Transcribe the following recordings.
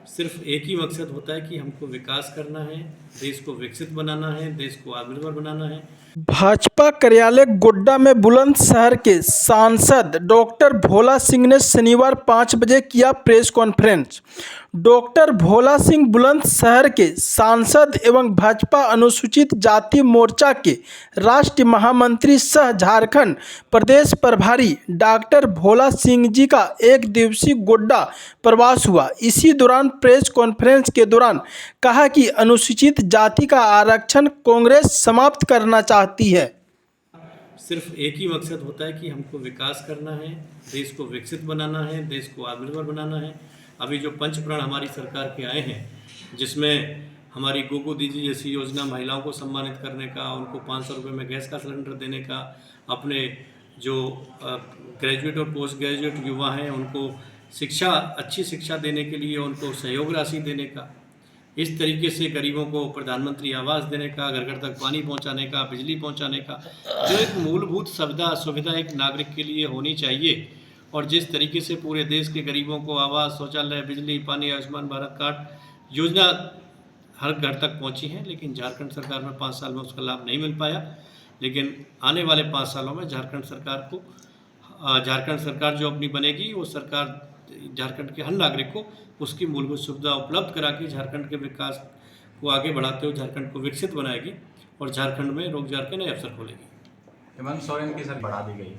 सिर्फ एक ही मकसद होता है कि हमको विकास करना है, देश को विकसित बनाना है, देश को आत्मनिर्भर बनाना है। भाजपा कार्यालय गोड्डा में बुलंदशहर के सांसद डॉक्टर भोला सिंह ने शनिवार 5 बजे किया press conference. Doctor Bhola Singh Bulandshahr के सांसद एवं भाजपा अनुसूचित जाति मोर्चा के राष्ट्रीय महामंत्री सह झारखंड प्रदेश प्रभारी डॉक्टर भोला सिंह जी का एक दिवसीय गोड्डा प्रवास हुआ। इसी दौरान प्रेस कॉन्फ्रेंस के दौरान कहा कि अनुसूचित जाति का आरक्षण कांग्रेस समाप्त करना चाहती है। सिर्फ एक ही मकसद होता है कि हमको विकास करना है, देश को विकसित बनाना है, देश को आत्मनिर्भर बनाना है। अभी जो पंचप्राण हमारी सरकार के आए हैं, जिसमें हमारी गोगो दीदी जैसी योजना महिलाओं को सम्मानित करने का, उनको 500 रुपये में गैस का सिलेंडर देने का, अपने जो ग्रेजुएट और पोस्ट ग्रेजुएट युवा हैं उनको शिक्षा, अच्छी शिक्षा देने के लिए उनको सहयोग राशि देने का, इस तरीके से गरीबों को प्रधानमंत्री आवास देने का, घर घर तक पानी पहुंचाने का, बिजली पहुंचाने का, जो एक मूलभूत सुविधा एक नागरिक के लिए होनी चाहिए। और जिस तरीके से पूरे देश के गरीबों को आवास, शौचालय, बिजली, पानी, आयुष्मान भारत कार्ड योजना हर घर तक पहुंची है, लेकिन झारखंड सरकार में 5 साल में उसका लाभ नहीं मिल पाया। लेकिन आने वाले 5 सालों में झारखंड सरकार जो अपनी बनेगी, वो सरकार झारखंड के हर नागरिक को उसकी मूलभूत सुविधा उपलब्ध करा के झारखंड के विकास को आगे बढ़ाते हुए झारखंड को विकसित बनाएगी और झारखंड में रोजगार के नए अवसर खोलेगी। हेमंत सोरेन की सर बढ़ा दी गई,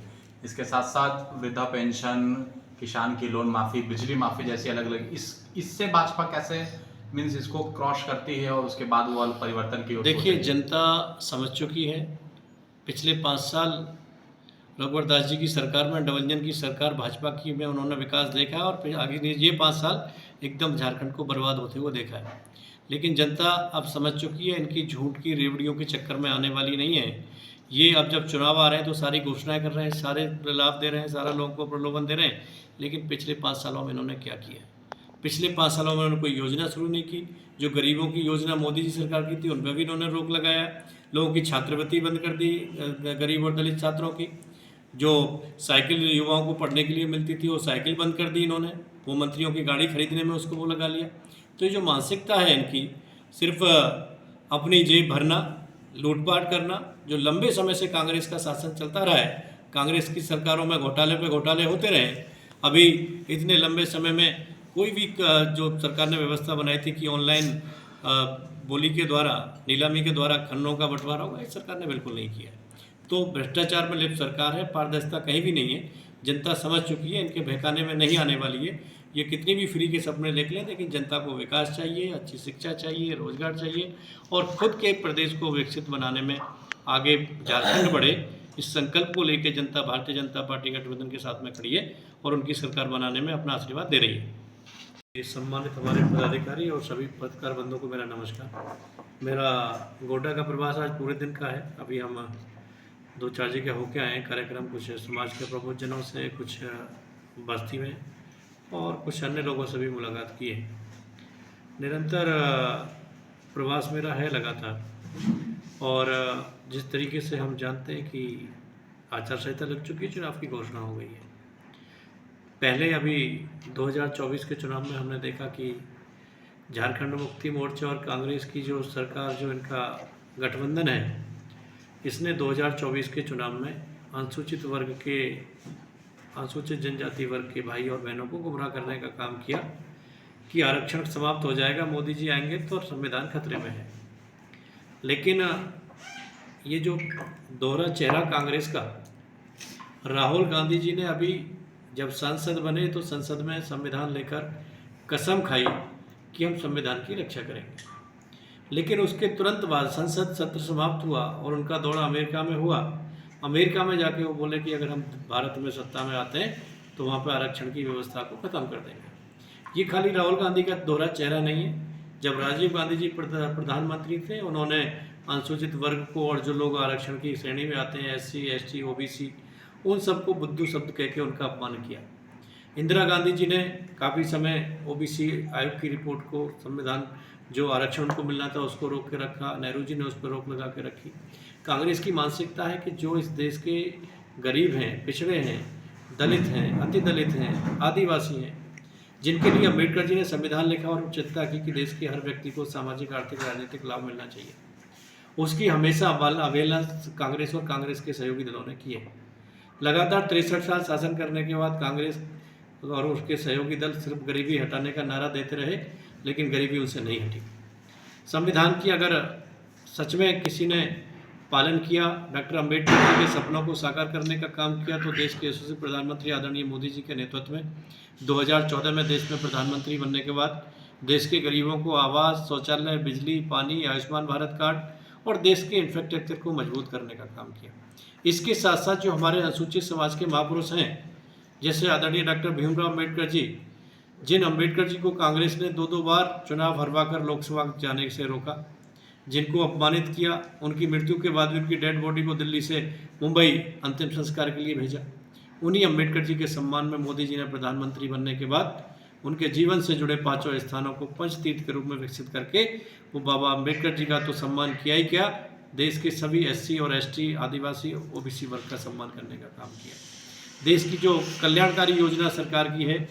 इसके साथ साथ वृद्धा पेंशन, किसान की लोन माफ़ी, बिजली माफ़ी जैसी अलग अलग, इससे भाजपा कैसे मीन्स इसको क्रॉस करती है और उसके बाद वो परिवर्तन की ओर? देखिए, जनता समझ चुकी है। पिछले 5 साल रघुवर दास जी की सरकार में, डबल इंजन की सरकार भाजपा की में उन्होंने विकास देखा है और फिर आगे ये 5 साल एकदम झारखंड को बर्बाद होते हुए देखा है। लेकिन जनता अब समझ चुकी है, इनकी झूठ की रेवड़ियों के चक्कर में आने वाली नहीं है। ये अब जब चुनाव आ रहे हैं तो सारी घोषणाएं कर रहे हैं, सारे लाभ दे रहे हैं, सारा लोगों को प्रलोभन दे रहे हैं, लेकिन पिछले 5 सालों में इन्होंने क्या किया? पिछले 5 सालों में उन्होंने कोई योजना शुरू नहीं की। जो गरीबों की योजना मोदी जी सरकार की थी, उन पर भी इन्होंने रोक लगाया। लोगों की छात्रवृत्ति बंद कर दी, गरीब और दलित छात्रों की। जो साइकिल युवाओं को पढ़ने के लिए मिलती थी, वो साइकिल बंद कर दी इन्होंने। वो मंत्रियों की गाड़ी खरीदने में उसको वो लगा लिया। तो ये जो मानसिकता है इनकी, सिर्फ अपनी जेब भरना, लूटपाट करना, जो लंबे समय से कांग्रेस का शासन चलता रहा है, कांग्रेस की सरकारों में घोटाले पे घोटाले होते रहे। अभी इतने लंबे समय में कोई भी जो सरकार ने व्यवस्था बनाई थी कि ऑनलाइन बोली के द्वारा, नीलामी के द्वारा खन्नों का बंटवारा होगा, इस सरकार ने बिल्कुल नहीं किया। तो भ्रष्टाचार में लिप्त सरकार है, पारदर्शिता कहीं भी नहीं है। जनता समझ चुकी है, इनके बहकाने में नहीं आने वाली है। ये कितनी भी फ्री के सपने देख लें, लेकिन जनता को विकास चाहिए, अच्छी शिक्षा चाहिए, रोजगार चाहिए और खुद के प्रदेश को विकसित बनाने में आगे झारखंड बढ़े, इस संकल्प को लेकर जनता भारतीय जनता पार्टी गठबंधन के साथ में खड़ी है और उनकी सरकार बनाने में अपना आशीर्वाद दे रही है। सम्मानित हमारे पदाधिकारी और सभी पत्रकार बंधुओं को मेरा नमस्कार। मेरा गोड्डा का प्रवास आज पूरे दिन का है। अभी हम 2-4 जगह होके आए हैं कार्यक्रम, कुछ समाज के प्रबुद्ध जनों से, कुछ बस्ती में और कुछ अन्य लोगों से भी मुलाकात की है। निरंतर प्रवास मेरा है लगातार। और जिस तरीके से हम जानते हैं कि आचार संहिता लग चुकी है, चुनाव की घोषणा हो गई है। पहले अभी 2024 के चुनाव में हमने देखा कि झारखंड मुक्ति मोर्चा और कांग्रेस की जो सरकार, जो इनका गठबंधन है, इसने 2024 के चुनाव में अनुसूचित जनजाति वर्ग के भाई और बहनों को गुमराह करने का काम किया कि आरक्षण समाप्त हो जाएगा, मोदी जी आएंगे तो संविधान खतरे में है। लेकिन ये जो दोहरा चेहरा कांग्रेस का, राहुल गांधी जी ने अभी जब सांसद बने तो संसद में संविधान लेकर कसम खाई कि हम संविधान की रक्षा करेंगे। लेकिन उसके तुरंत बाद संसद सत्र समाप्त हुआ और उनका दौरा अमेरिका में हुआ। अमेरिका में जाके वो बोले कि अगर हम भारत में सत्ता में आते हैं तो वहाँ पर आरक्षण की व्यवस्था को ख़त्म कर देंगे। ये खाली राहुल गांधी का दोहरा चेहरा नहीं है। जब राजीव गांधी जी प्रधानमंत्री थे, उन्होंने अनुसूचित वर्ग को और जो लोग आरक्षण की श्रेणी में आते हैं, SC, ST, OBC, उन सबको बुद्धू शब्द कह के उनका अपमान किया। इंदिरा गांधी जी ने काफ़ी समय OBC आयोग की रिपोर्ट को, संविधान जो आरक्षण को मिलना था उसको रोक के रखा। नेहरू जी ने उस पर रोक लगा के रखी। कांग्रेस की मानसिकता है कि जो इस देश के गरीब हैं, पिछड़े हैं, दलित हैं, अति दलित हैं, आदिवासी हैं, जिनके लिए अम्बेडकर जी ने संविधान लिखा और चिंता की कि देश के हर व्यक्ति को सामाजिक, आर्थिक, राजनीतिक लाभ मिलना चाहिए, उसकी हमेशा अवहेलना कांग्रेस और कांग्रेस के सहयोगी दलों ने की है। लगातार 63 साल शासन करने के बाद कांग्रेस और उसके सहयोगी दल सिर्फ गरीबी हटाने का नारा देते रहे, लेकिन गरीबी उनसे नहीं हटी। संविधान की अगर सच में किसी ने पालन किया, डॉक्टर अंबेडकर जी के सपनों को साकार करने का काम किया, तो देश के यशस्वी प्रधानमंत्री आदरणीय मोदी जी के नेतृत्व में 2014 में देश में प्रधानमंत्री बनने के बाद देश के गरीबों को आवास, शौचालय, बिजली, पानी, आयुष्मान भारत कार्ड और देश के इंफ्रास्ट्रक्चर को मजबूत करने का काम किया। इसके साथ साथ जो हमारे अनुसूचित समाज के महापुरुष हैं, जैसे आदरणीय डॉक्टर भीमराव अम्बेडकर जी, जिन अम्बेडकर जी को कांग्रेस ने 2-2 बार चुनाव हरवाकर लोकसभा जाने से रोका, जिनको अपमानित किया, उनकी मृत्यु के बाद भी उनकी डेड बॉडी को दिल्ली से मुंबई अंतिम संस्कार के लिए भेजा, उन्हीं अम्बेडकर जी के सम्मान में मोदी जी ने प्रधानमंत्री बनने के बाद उनके जीवन से जुड़े 5 स्थानों को पंचतीर्थ के रूप में विकसित करके वो बाबा अम्बेडकर जी का तो सम्मान किया ही क्या, देश के सभी SC और ST, आदिवासी, OBC वर्ग का सम्मान करने का काम किया। देश की जो कल्याणकारी योजना सरकार की है,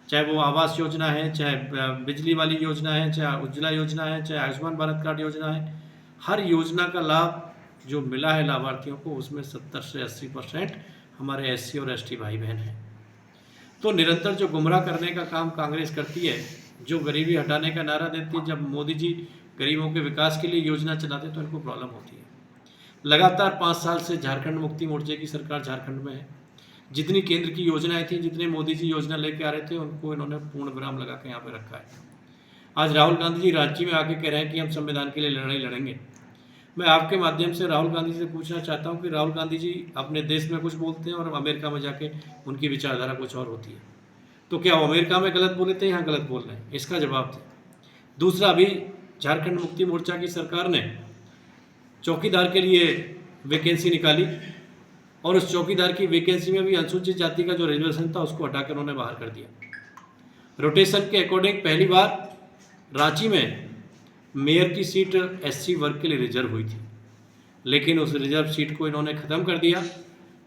चाहे वो आवास योजना है, चाहे बिजली वाली योजना है, चाहे उज्ज्वला योजना है, चाहे आयुष्मान भारत कार्ड योजना है, हर योजना का लाभ जो मिला है लाभार्थियों को, उसमें 70 से 80% हमारे SC और ST भाई बहन हैं। तो निरंतर जो गुमराह करने का काम कांग्रेस करती है, जो गरीबी हटाने का नारा देती है, जब मोदी जी गरीबों के विकास के लिए योजना चलाते तो इनको प्रॉब्लम होती है। लगातार 5 साल से झारखंड मुक्ति मोर्चे की सरकार झारखंड में है। जितनी केंद्र की योजनाएं थी, जितने मोदी जी योजना लेके आ रहे थे, उनको इन्होंने पूर्ण विराम लगा के यहाँ पे रखा है। आज राहुल गांधी जी रांची में आके कह रहे हैं कि हम संविधान के लिए लड़ाई लड़ेंगे। मैं आपके माध्यम से राहुल गांधी जी से पूछना चाहता हूँ कि राहुल गांधी जी अपने देश में कुछ बोलते हैं और अमेरिका में जाके उनकी विचारधारा कुछ और होती है, तो क्या वो अमेरिका में गलत बोले थे, यहाँ गलत बोल रहे हैं? इसका जवाब दें। दूसरा, अभी झारखंड मुक्ति मोर्चा की सरकार ने चौकीदार के लिए वैकेंसी निकाली और उस चौकीदार की वैकेंसी में भी अनुसूचित जाति का जो रिजर्वेशन था उसको हटाकर उन्होंने बाहर कर दिया। रोटेशन के अकॉर्डिंग पहली बार रांची में मेयर की सीट SC वर्ग के लिए रिजर्व हुई थी, लेकिन उस रिजर्व सीट को इन्होंने ख़त्म कर दिया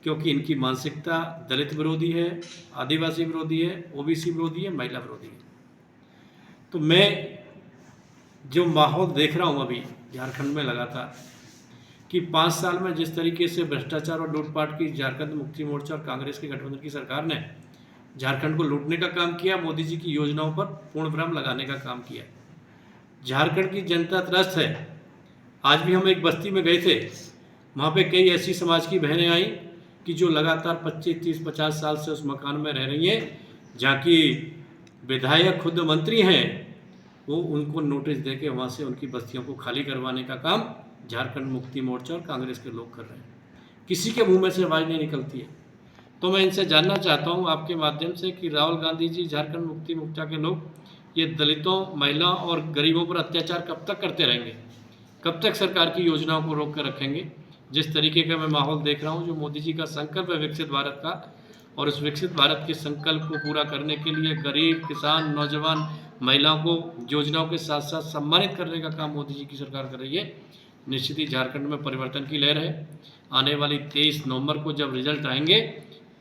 क्योंकि इनकी मानसिकता दलित विरोधी है, आदिवासी विरोधी है, OBC विरोधी है, महिला विरोधी है। तो मैं जो माहौल देख रहा हूँ अभी झारखंड में लगातार कि 5 साल में जिस तरीके से भ्रष्टाचार और लूटपाट की झारखंड मुक्ति मोर्चा और कांग्रेस के गठबंधन की सरकार ने झारखंड को लूटने का काम किया, मोदी जी की योजनाओं पर पूर्ण विराम लगाने का काम किया। झारखंड की जनता त्रस्त है। आज भी हम एक बस्ती में गए थे, वहाँ पे कई ऐसी समाज की बहनें आई कि जो लगातार 25, 30, 50 साल से उस मकान में रह रही हैं, जहाँ की विधायक खुद मंत्री हैं, वो उनको नोटिस दे के वहाँ से उनकी बस्तियों को खाली करवाने का काम झारखंड मुक्ति मोर्चा और कांग्रेस के लोग कर रहे हैं। किसी के मुंह में से आवाज़ नहीं निकलती है। तो मैं इनसे जानना चाहता हूँ आपके माध्यम से कि राहुल गांधी जी, झारखंड मुक्ति मोर्चा के लोग ये दलितों, महिलाओं और गरीबों पर अत्याचार कब तक करते रहेंगे? कब तक सरकार की योजनाओं को रोक कर रखेंगे? जिस तरीके का मैं माहौल देख रहा हूँ, जो मोदी जी का संकल्प है विकसित भारत का, और उस विकसित भारत के संकल्प को पूरा करने के लिए गरीब, किसान, नौजवान, महिलाओं को योजनाओं के साथ साथ सम्मानित करने का काम मोदी जी की सरकार कर रही है। निश्चित ही झारखंड में परिवर्तन की लहर है। आने वाली 23 नवंबर को जब रिजल्ट आएंगे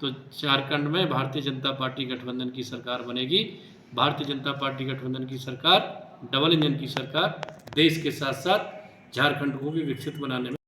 तो झारखंड में भारतीय जनता पार्टी गठबंधन की सरकार बनेगी। भारतीय जनता पार्टी गठबंधन की सरकार, डबल इंजन की सरकार, देश के साथ साथ झारखंड को भी विकसित बनाने में